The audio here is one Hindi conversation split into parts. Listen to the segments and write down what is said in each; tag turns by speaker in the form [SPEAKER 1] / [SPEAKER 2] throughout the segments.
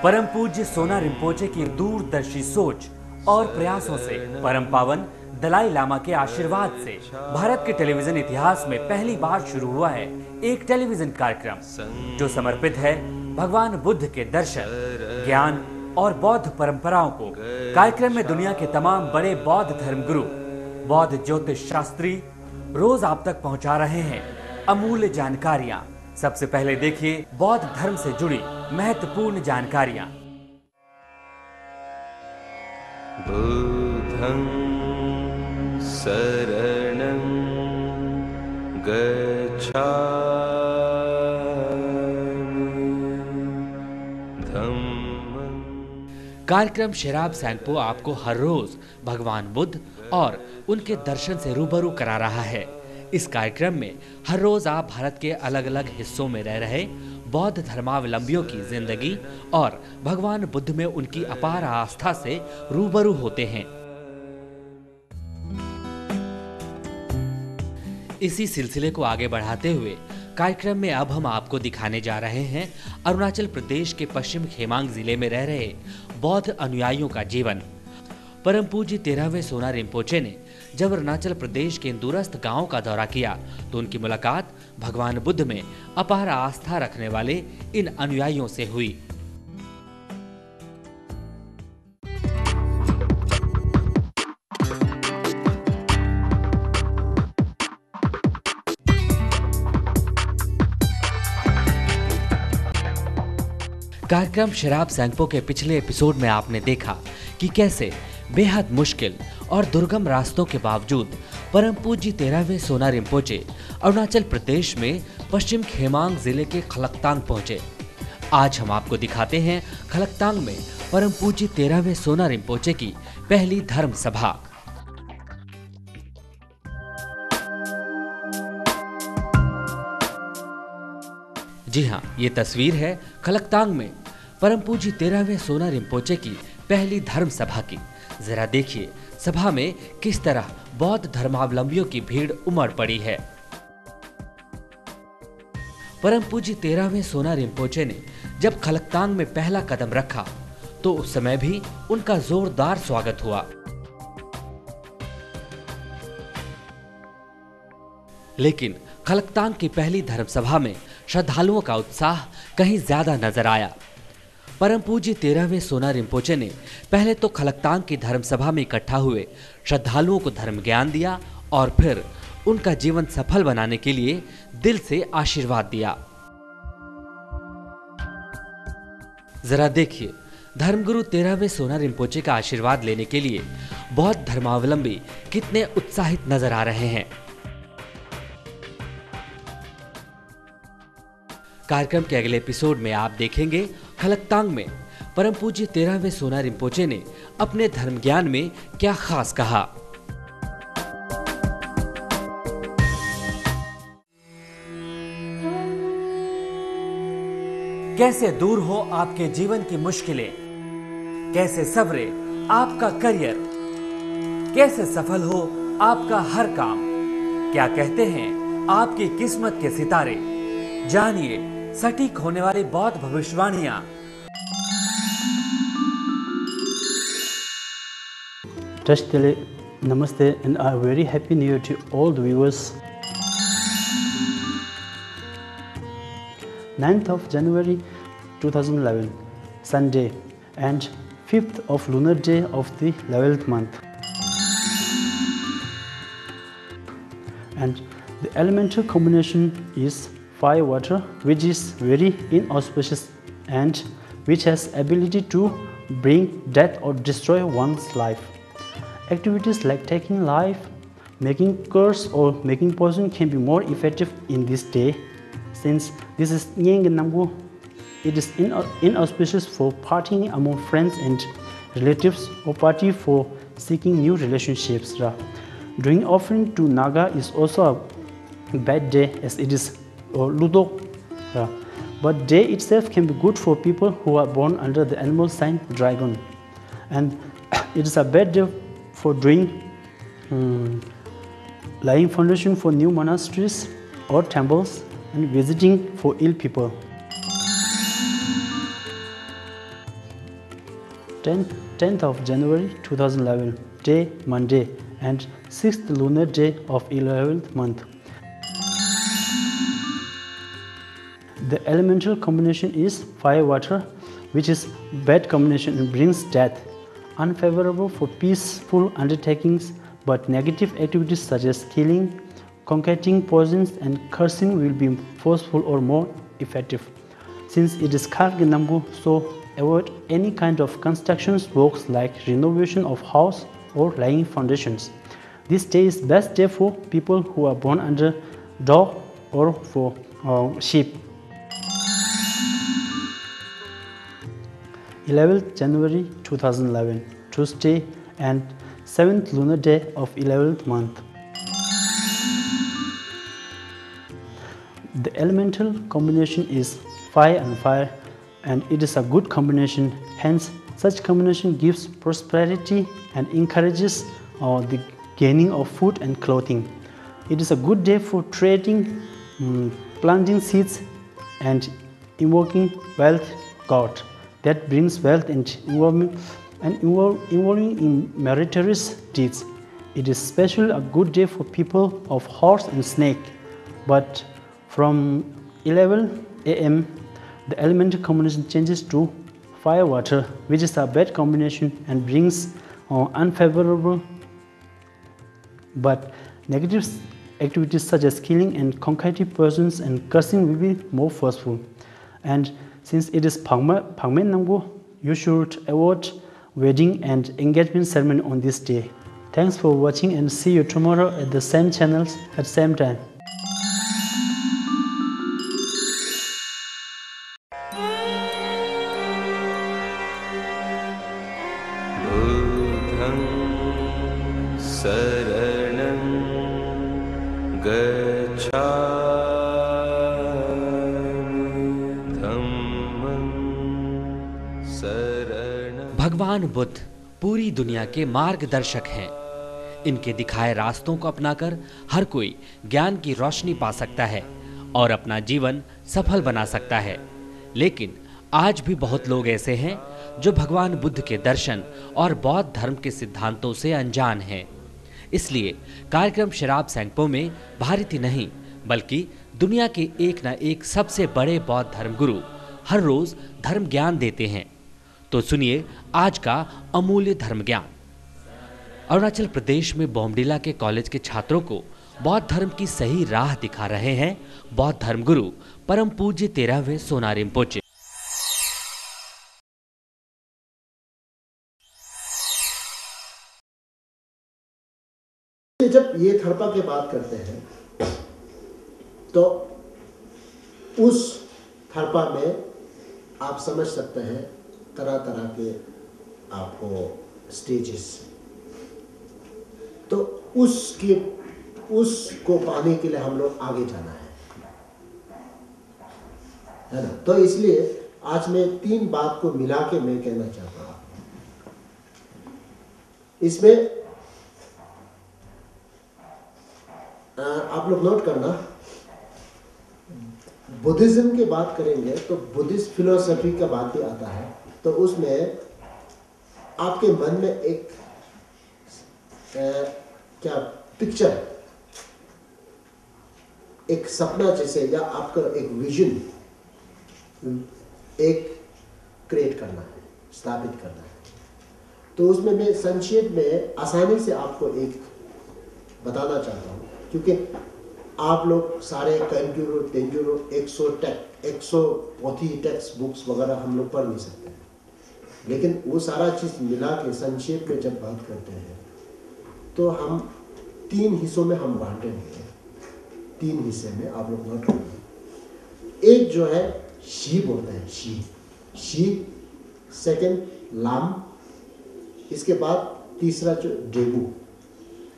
[SPEAKER 1] परम पूज्य सोना रिम्पोचे की दूरदर्शी सोच और प्रयासों से, परम पावन दलाई लामा के आशीर्वाद से भारत के टेलीविजन इतिहास में पहली बार शुरू हुआ है एक टेलीविजन कार्यक्रम जो समर्पित है भगवान बुद्ध के दर्शन, ज्ञान और बौद्ध परंपराओं को। कार्यक्रम में दुनिया के तमाम बड़े बौद्ध धर्मगुरु, बौद्ध ज्योतिष शास्त्री रोज आप तक पहुंचा रहे हैं अमूल्य जानकारियां। सबसे पहले देखिए बौद्ध धर्म से जुड़ी महत्वपूर्ण जानकारियां।
[SPEAKER 2] बुद्धं शरणं गच्छामि धम्मं।
[SPEAKER 1] कार्यक्रम शेराब सैंगपो आपको हर रोज भगवान बुद्ध और उनके दर्शन से रूबरू करा रहा है। इस कार्यक्रम में हर रोज आप भारत के अलग अलग हिस्सों में रह रहे बौद्ध धर्मावलंबियों की जिंदगी और भगवान बुद्ध में उनकी अपार आस्था से रूबरू होते हैं। इसी सिलसिले को आगे बढ़ाते हुए कार्यक्रम में अब हम आपको दिखाने जा रहे हैं अरुणाचल प्रदेश के पश्चिम खेमांग जिले में रह रहे बौद्ध अनुयायियों का जीवन। परम पूज्य 13वें सोना रिम्पोचे ने जब अरुणाचल प्रदेश के दूरस्थ गांव का दौरा किया तो उनकी मुलाकात भगवान बुद्ध में अपार आस्था रखने वाले इन अनुयायियों से हुई। कार्यक्रम शेराब सैंगपो के पिछले एपिसोड में आपने देखा कि कैसे बेहद मुश्किल और दुर्गम रास्तों के बावजूद परम पूज्य 13वें सोना रिम्पोचे अरुणाचल प्रदेश में पश्चिम खेमांग जिले के खलकतांग पहुंचे। आज हम आपको दिखाते हैं खलकतांग में परम पूज्य 13वें सोना रिम्पोचे की पहली धर्म सभा। जी हाँ, ये तस्वीर है खलकतांग में परम पूज्य 13वें सोना रिम्पोचे की पहली धर्म सभा की। जरा देखिए सभा में किस तरह बौद्ध धर्मावलंबियों की भीड़ उमड़ पड़ी है। परम पूज्य 13वें सोना रिम्पोचे ने जब खलकतांग में पहला कदम रखा तो उस समय भी उनका जोरदार स्वागत हुआ। लेकिन खलकतांग की पहली धर्म सभा में श्रद्धालुओं का उत्साह कहीं ज्यादा नजर आया। परम पूज्य 13वें सोना रिम्पोचे ने पहले तो खलकतांग की धर्म सभा में इकट्ठा हुए श्रद्धालुओं को धर्म ज्ञान दिया और फिर उनका जीवन सफल बनाने के लिए दिल से आशीर्वाद दिया। जरा देखिए धर्मगुरु 13वें सोना रिम्पोचे का आशीर्वाद लेने के लिए बौद्ध धर्मावलंबी कितने उत्साहित नजर आ रहे हैं। कार्यक्रम के अगले एपिसोड में आप देखेंगे खलकतांग में परम पूज्य 13वें सोना रिम्पोचे ने अपने धर्म ज्ञान में क्या खास कहा। कैसे दूर हो आपके जीवन की मुश्किलें, कैसे सवरे आपका करियर, कैसे सफल हो आपका हर काम, क्या कहते हैं आपकी किस्मत के सितारे। जानिए सटीक होने वाली बौद्ध भविष्यवाणियां।
[SPEAKER 3] Trustele, Namaste and a very happy new year to all the viewers. 9th of January 2011, Sunday and 5th of lunar day of the 11th month. And the elemental combination is fire water, which is very inauspicious and which has ability to bring death or destroy one's life. Activities like taking life, making curse or making poison can be more effective in this day, since this is Nyeng Namgu. It is inauspicious for partying among friends and relatives or party for seeking new relationships. Doing offering to Naga is also a bad day as it is Ludok. But day itself can be good for people who are born under the animal sign dragon. And it is a bad day for doing laying foundation for new monasteries or temples and visiting for ill people. 10th of January 2011, day Monday, and 6th lunar day of 11th month. The elemental combination is fire water, which is bad combination and brings death, unfavorable for peaceful undertakings, but negative activities such as killing, concocting poisons and cursing will be forceful or more effective. Since it is Karga Nambu, so avoid any kind of construction works like renovation of house or laying foundations. This day is best day for people who are born under dog or for sheep. 11th January 2011, Tuesday, and 7th lunar day of 11th month. The elemental combination is fire and fire, and it is a good combination. Hence, such combination gives prosperity and encourages the gaining of food and clothing. It is a good day for trading, planting seeds, and invoking wealth god that brings wealth and involving in meritorious deeds. It is especially a good day for people of horse and snake. But from 11 a.m. the elemental combination changes to fire water, which is a bad combination and brings unfavorable but negative activities such as killing and concocting persons and cursing will be more forceful. And since it is Phangmen Nangbu, you should avoid wedding and engagement ceremony on this day. Thanks for watching and see you tomorrow at the same channels at same time.
[SPEAKER 2] बुद्धं शरणं गच्छामि धम्मं शरणं।
[SPEAKER 1] भगवान बुद्ध पूरी दुनिया के मार्गदर्शक हैं। इनके दिखाए रास्तों को अपनाकर हर कोई ज्ञान की रोशनी पा सकता है और अपना जीवन सफल बना सकता है। लेकिन आज भी बहुत लोग ऐसे हैं जो भगवान बुद्ध के दर्शन और बौद्ध धर्म के सिद्धांतों से अनजान हैं। इसलिए कार्यक्रम शराब सैंगपो में भारतीय नहीं बल्कि दुनिया के एक न एक सबसे बड़े बौद्ध धर्मगुरु हर रोज धर्म ज्ञान देते हैं। तो सुनिए आज का अमूल्य धर्म ज्ञान। अरुणाचल प्रदेश में बोमडिला के कॉलेज के छात्रों को बौद्ध धर्म की सही राह दिखा रहे हैं बौद्ध धर्मगुरु परम पूज्य 13वें सोना रिम्पोचे।
[SPEAKER 4] जब ये थर्पा की बात करते हैं तो उस थर्पा में आप समझ सकते हैं तरह तरह के आपको स्टेजेस। तो उसको पाने के लिए हम लोग आगे जाना है ना। तो इसलिए आज मैं 3 बात को मिला के मैं कहना चाहता हूं। इसमें आप लोग नोट करना, बुद्धिज्म की बात करेंगे तो बुद्धिस्ट फिलोसफी का बात भी आता है। तो उसमें आपके मन में एक क्या पिक्चर, एक सपना जैसे या आपका एक विजन एक क्रिएट करना है, स्थापित करना है। तो उसमें मैं संक्षेप में आसानी से आपको एक बताना चाहता हूँ, क्योंकि आप लोग सारे कंट्यूरो 100 पोथी टेक्स्ट बुक्स वगैरह हम लोग पढ़ नहीं सकते, लेकिन वो सारा चीज़ मिला के संक्षेप में जब बात करते हैं तो हम 3 हिस्सों में हम बांटे हैं। 3 हिस्से में आप लोग नोट करेंगे। एक जो है शी बोलते हैं, शी। सेकंड लाम, इसके बाद तीसरा जो डेबू,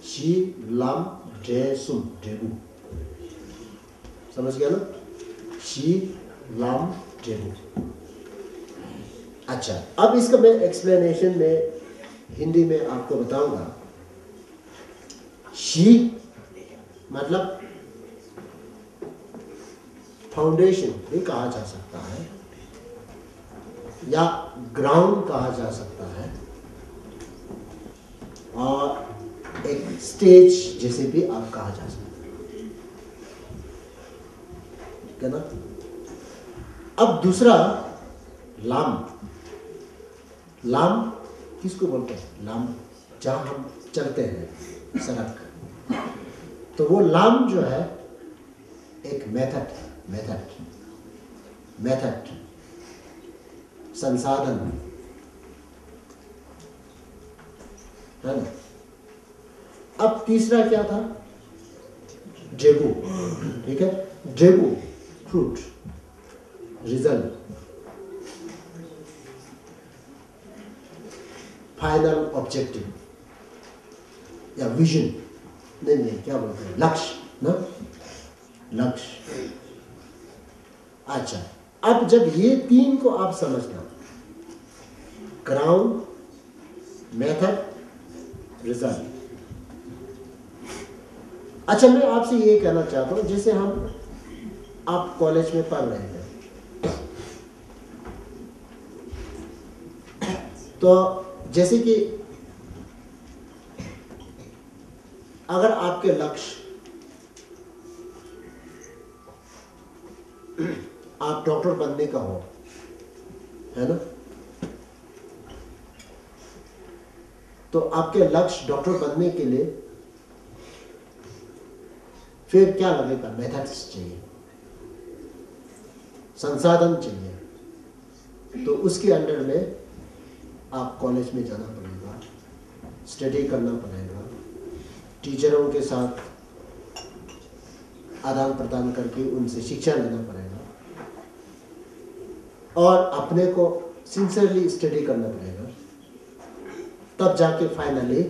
[SPEAKER 4] शी लाम ड्रेसुम, डेबू। समझ गया ना, शी लाम डेबू। अच्छा, अब इसका मैं एक्सप्लेनेशन में हिंदी में आपको बताऊंगा। शी मतलब फाउंडेशन भी कहा जा सकता है, या ग्राउंड कहा जा सकता है, और एक स्टेज जिसे भी आप कहा जा सकता है, ठीक है ना। अब दूसरा लाम। लाम किसको बोलते हैं? लाम जहाँ हम चलते हैं, सड़क, तो वो लाम जो है एक मेथड संसाधन है ना। अब तीसरा क्या था? जेबू, ठीक है। जेबू फ्रूट, रिजल्ट, फाइनल ऑब्जेक्टिव या विजन, नहीं क्या बोलते हैं, लक्ष्य ना, लक्ष्य। अच्छा, अब जब ये तीन को आप समझना, ग्राउंड, मेथड, रिजल्ट। अच्छा, मैं आपसे ये कहना चाहता हूं, जैसे आप कॉलेज में पढ़ रहे हैं, तो जैसे कि अगर आपके लक्ष्य, आप डॉक्टर बनने का हो, है ना, तो आपके लक्ष्य डॉक्टर बनने के लिए फिर क्या लगेगा? मेथड्स चाहिए, संसाधन चाहिए। तो उसके अंडर में आप कॉलेज में जाना पड़ेगा, स्टडी करना पड़ेगा, टीचरों के साथ आदान प्रदान करके उनसे शिक्षा लेना पड़ेगा, और अपने को सिंसियरली स्टडी करना पड़ेगा, तब जाके finally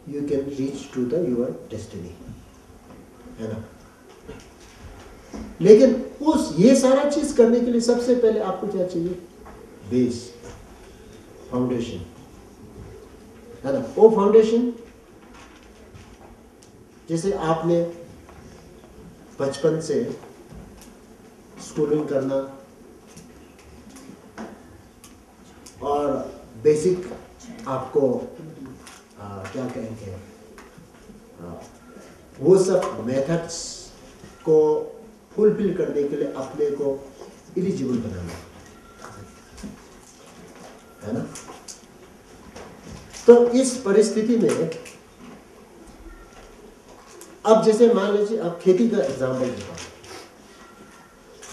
[SPEAKER 4] you can reach to the your destiny, है ना। लेकिन ये सारा चीज करने के लिए सबसे पहले आपको क्या चाहिए? बेस, फाउंडेशन, है ना। वो फाउंडेशन जैसे आपने बचपन से स्कूलिंग करना और बेसिक आपको क्या कहेंगे, वो सब मेथड्स को फुलफिल करने के लिए अपने को एलिजिबल बनाना, है ना। तो इस परिस्थिति में अब जैसे मान लीजिए, अब खेती का एग्जाम्पल देता हूं।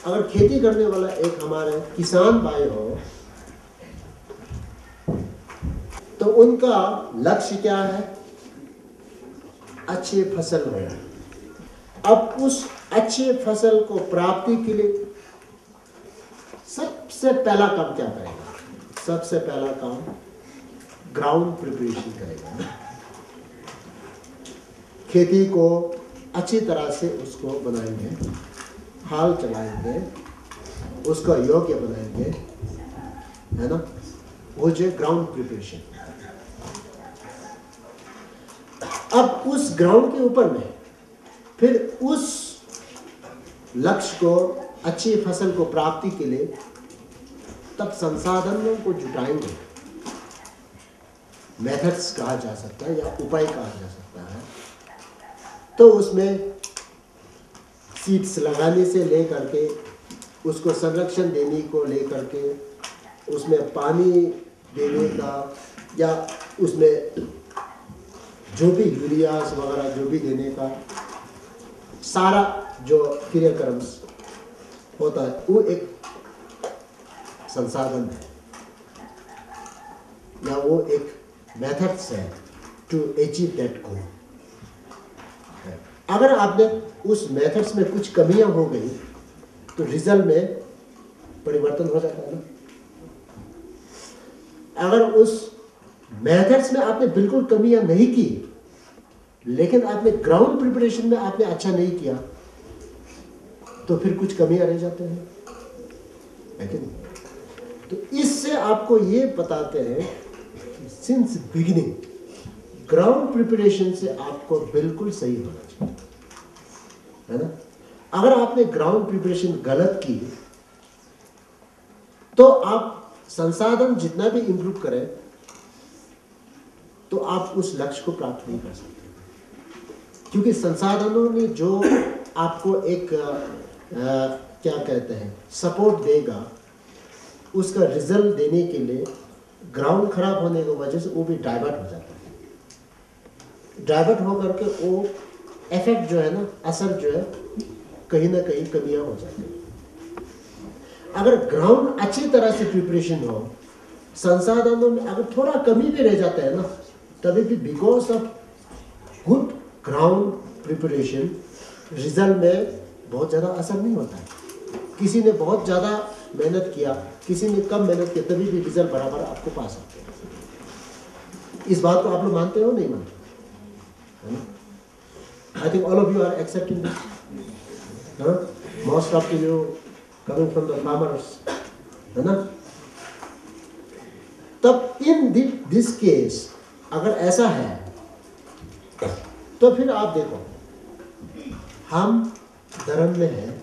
[SPEAKER 4] अगर खेती करने वाला एक हमारे किसान भाई हो, तो उनका लक्ष्य क्या है? अच्छी फसल होना। अब उस अच्छे फसल को प्राप्ति के लिए सबसे पहला काम क्या करेगा? सबसे पहला काम ग्राउंड प्रिपरेशन करेगा, खेती को अच्छी तरह से उसको बनाएंगे, हाल चलाएंगे, उसको योग्य बनाएंगे, है ना। वो जो ग्राउंड प्रिपरेशन। अब उस ग्राउंड के ऊपर में फिर उस लक्ष्य को, अच्छी फसल को प्राप्ति के लिए तब संसाधनों को जुटाएंगे, मेथड्स कहा जा सकता है या उपाय कहा जा सकता है। तो उसमें सीड्स लगाने से लेकर के उसको संरक्षण देने को लेकर के, उसमें पानी देने का, या उसमें जो भी यूरियास वगैरह जो भी देने का सारा जो क्रियाक्रम होता है, वो एक संसाधन है या वो एक मेथड्स है टू अचीव दैट गोल। अगर आपने उस मेथड्स में कुछ कमियां हो गई तो रिजल्ट में परिवर्तन हो जाता है ना। अगर उस मेथड्स में आपने बिल्कुल कमियां नहीं की, लेकिन आपने ग्राउंड प्रिपरेशन में आपने अच्छा नहीं किया, तो फिर कुछ कमियां रह जाते हैं, है कि नहीं? तो इससे आपको ये बताते हैं कि सिंस बिगिनिंग ग्राउंड प्रिपरेशन से आपको बिल्कुल सही होना चाहिए, है ना। अगर आपने ग्राउंड प्रिपरेशन गलत की तो आप संसाधन जितना भी इम्प्रूव करें तो आप उस लक्ष्य को प्राप्त नहीं कर सकते, क्योंकि संसाधनों ने जो आपको एक क्या कहते हैं सपोर्ट देगा, उसका रिजल्ट देने के लिए ग्राउंड खराब होने की वजह से वो भी डाइवर्ट हो जाता है। डाइवर्ट होकर के वो इफेक्ट जो है ना, असर जो है कहीं ना कहीं कमियां हो जाती है। अगर ग्राउंड अच्छी तरह से प्रिपरेशन हो, संसाधनों में अगर थोड़ा कमी भी रह जाता है ना, तभी भी because of good ground preparation result में बहुत ज़्यादा असर नहीं होता है। किसी ने बहुत ज़्यादा मेहनत किया, किसी ने कम मेहनत किया, तभी भी रिजल्ट बराबर आपको पा सकते हैं। इस बात को आप लोग मानते हो नहीं मानते? है ना? I think all of you are accepting this. Most of you coming from the farmers, है ना? तब इन दिस केस अगर ऐसा है तो फिर आप देखो, हम धर्म में हैं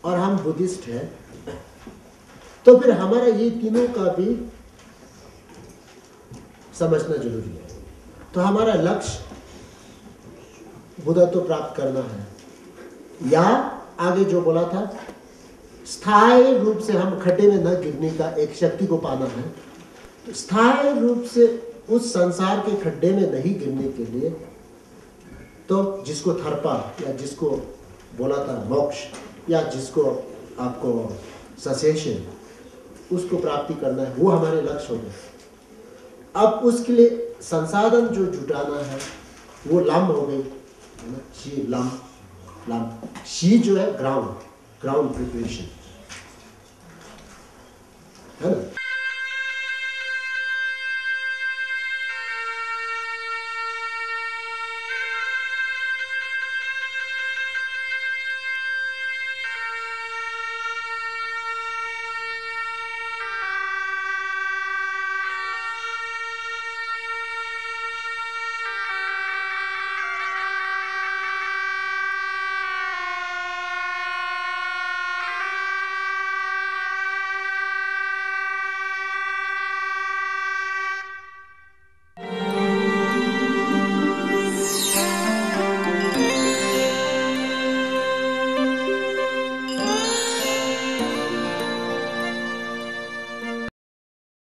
[SPEAKER 4] और हम बुद्धिस्ट हैं, तो फिर हमारा ये तीनों का भी समझना जरूरी है। तो हमारा लक्ष्य बुद्धत्व प्राप्त करना है, या आगे जो बोला था स्थायी रूप से हम खड्डे में न गिरने का एक शक्ति को पाना है। स्थायी रूप से उस संसार के खड्डे में नहीं गिरने के लिए तो जिसको थर्पा या जिसको बोला था मोक्ष या जिसको आपको ससेशन, उसको प्राप्ति करना है, वो हमारे लक्ष्य हो गए। अब उसके लिए संसाधन जो जुटाना है वो लम हो गई, है ना? शी लम शी जो है ग्राउंड प्रिपरेशन, है ना?